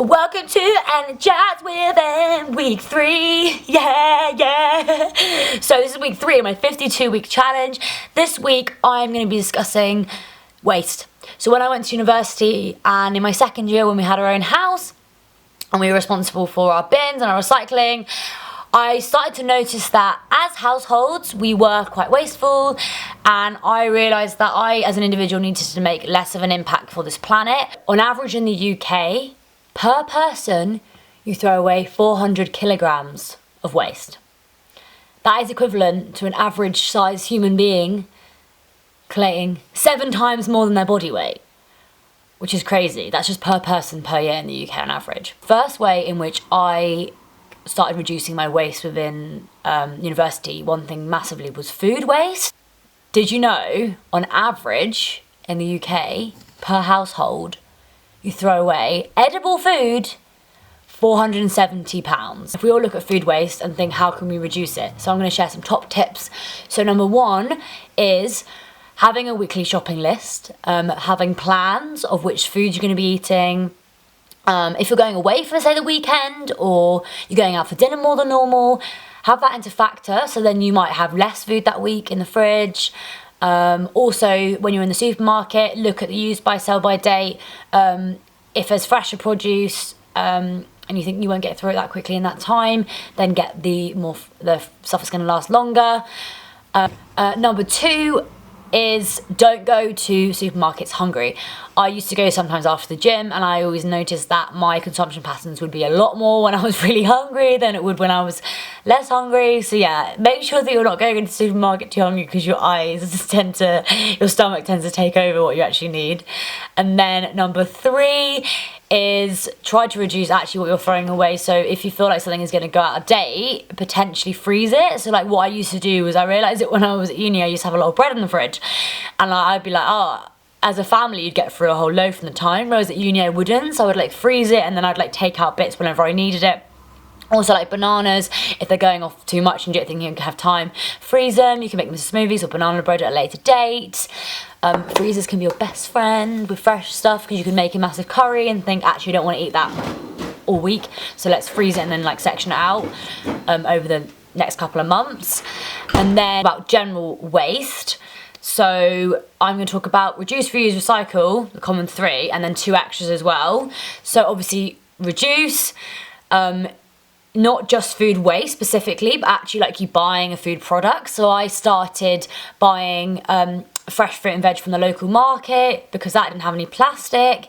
Welcome to Energize Within week 3. Yeah. So this is week 3 of my 52-week challenge. This week I'm going to be discussing waste. So when I went to university and in my second year when we had our own house and we were responsible for our bins and our recycling, I started to notice that as households we were quite wasteful, and I realised that I as an individual needed to make less of an impact for this planet. On average in the UK, per person, you throw away 400 kilograms of waste. That is equivalent to an average sized human being collating 7 times more than their body weight, which is crazy. That's just per person per year in the UK on average. First way in which I started reducing my waste within university, one thing massively was food waste. Did you know, on average in the UK, per household, you throw away edible food £470. If we all look at food waste and think, how can we reduce it? So I'm going to share some top tips. So number 1 is having a weekly shopping list, having plans of which food you're going to be eating. If you're going away for, say, the weekend, or you're going out for dinner more than normal, have that into factor, so then you might have less food that week in the fridge. Also, when you're in the supermarket, look at the use by, sell by date. If there's fresher produce and you think you won't get through it that quickly in that time, then get the stuff that's going to last longer. Number 2 is don't go to supermarkets hungry. I used to go sometimes after the gym, and I always noticed that my consumption patterns would be a lot more when I was really hungry than it would when I was less hungry. So yeah, make sure that you're not going into the supermarket too hungry, because your stomach tends to take over what you actually need. And then number 3 is try to reduce actually what you're throwing away. So if you feel like something is going to go out of date, potentially freeze it. So like what I used to do was, I realised it when I was at uni, I used to have a lot of bread in the fridge, and I'd be like, as a family you'd get through a whole loaf in the time, whereas at uni I wouldn't. So I would like freeze it, and then I'd like take out bits whenever I needed it. Also, like bananas, if they're going off too much and you don't think you can have time, freeze them. You can make them into smoothies or banana bread at a later date. Freezers can be your best friend with fresh stuff, because you can make a massive curry and think, actually I don't want to eat that all week, so let's freeze it and then like section it out over the next couple of months. And then about general waste. So I'm going to talk about reduce, reuse, recycle, the common 3, and then 2 extras as well. So obviously reduce, not just food waste specifically, but actually like you buying a food product. So I started buying fresh fruit and veg from the local market, because that didn't have any plastic.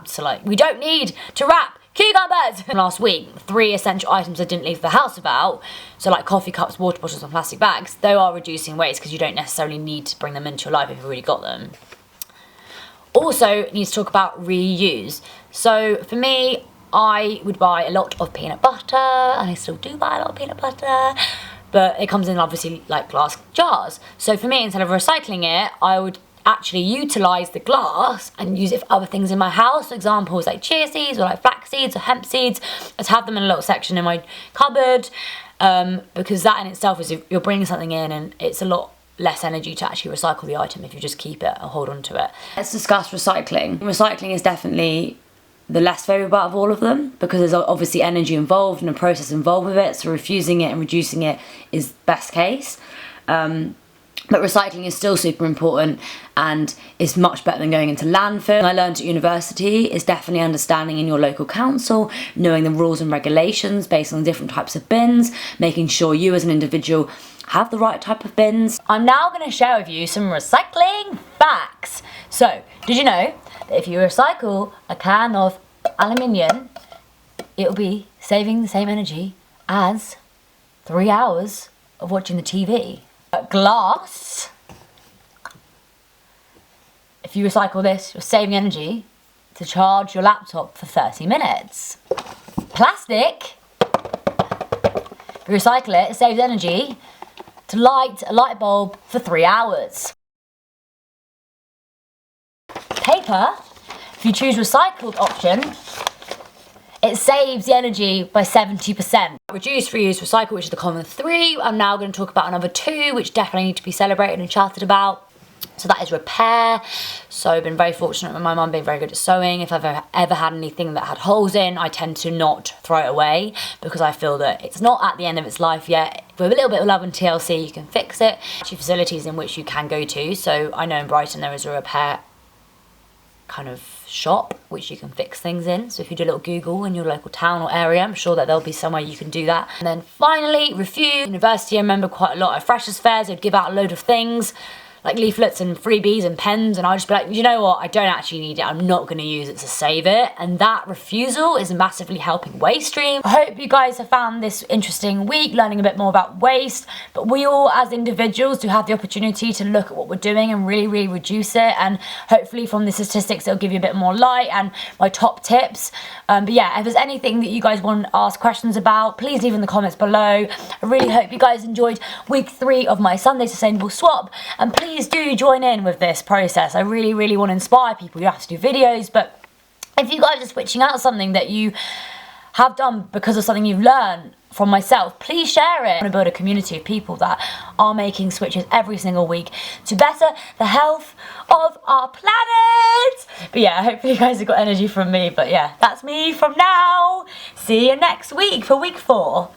So like, we don't need to wrap cucumbers. Last week, 3 essential items I didn't leave the house without. So like coffee cups, water bottles and plastic bags. They are reducing waste, because you don't necessarily need to bring them into your life if you've already got them. Also, need to talk about reuse. So for me, I would buy a lot of peanut butter, and I still do buy a lot of peanut butter, but it comes in obviously like glass jars. So for me, instead of recycling it, I would actually utilise the glass and use it for other things in my house. Examples like chia seeds or like flax seeds or hemp seeds. I'd have them in a little section in my cupboard, because that in itself is, you're bringing something in, and it's a lot less energy to actually recycle the item if you just keep it or hold on to it. Let's discuss recycling. Recycling is definitely the less favourable out of all of them, because there's obviously energy involved and a process involved with it, so refusing it and reducing it is best case. But recycling is still super important, and is much better than going into landfill. I learned at university is definitely understanding in your local council, knowing the rules and regulations based on different types of bins, making sure you as an individual have the right type of bins. I'm now going to share with you some recycling facts. So, did you know that if you recycle a can of aluminium, it'll be saving the same energy as 3 hours of watching the TV? Glass, if you recycle this, you're saving energy to charge your laptop for 30 minutes. Plastic, if you recycle it, it saves energy to light a light bulb for 3 hours. Paper, if you choose recycled option, it saves the energy by 70%. Reduce, reuse, recycle, which is the common 3. I'm now going to talk about another 2, which definitely need to be celebrated and chatted about. So that is repair. So I've been very fortunate with my mum being very good at sewing. If I've ever had anything that had holes in, I tend to not throw it away because I feel that it's not at the end of its life yet. With a little bit of love and TLC, you can fix it. Actually, facilities in which you can go to. So I know in Brighton there is a repair kind of shop which you can fix things in. So if you do a little Google in your local town or area, I'm sure that there'll be somewhere you can do that. And then finally, Refuse. University, I remember quite a lot of freshers fairs. They'd give out a load of things, like leaflets and freebies and pens, and I'll just be like, you know what, I don't actually need it, I'm not going to use it to save it. And that refusal is massively helping Waste Stream. I hope you guys have found this interesting week, learning a bit more about waste, but we all as individuals do have the opportunity to look at what we're doing and really reduce it, and hopefully from the statistics it'll give you a bit more light and my top tips. But yeah, if there's anything that you guys want to ask questions about, please leave in the comments below. I really hope you guys enjoyed week 3 of my Sunday Sustainable Swap, and please do join in with this process. I really want to inspire people. You have to do videos, but if you guys are switching out something that you have done because of something you've learned from myself, please share it. I want to build a community of people that are making switches every single week to better the health of our planet. But yeah, hopefully you guys have got energy from me. But yeah, that's me from now. See you next week for week 4.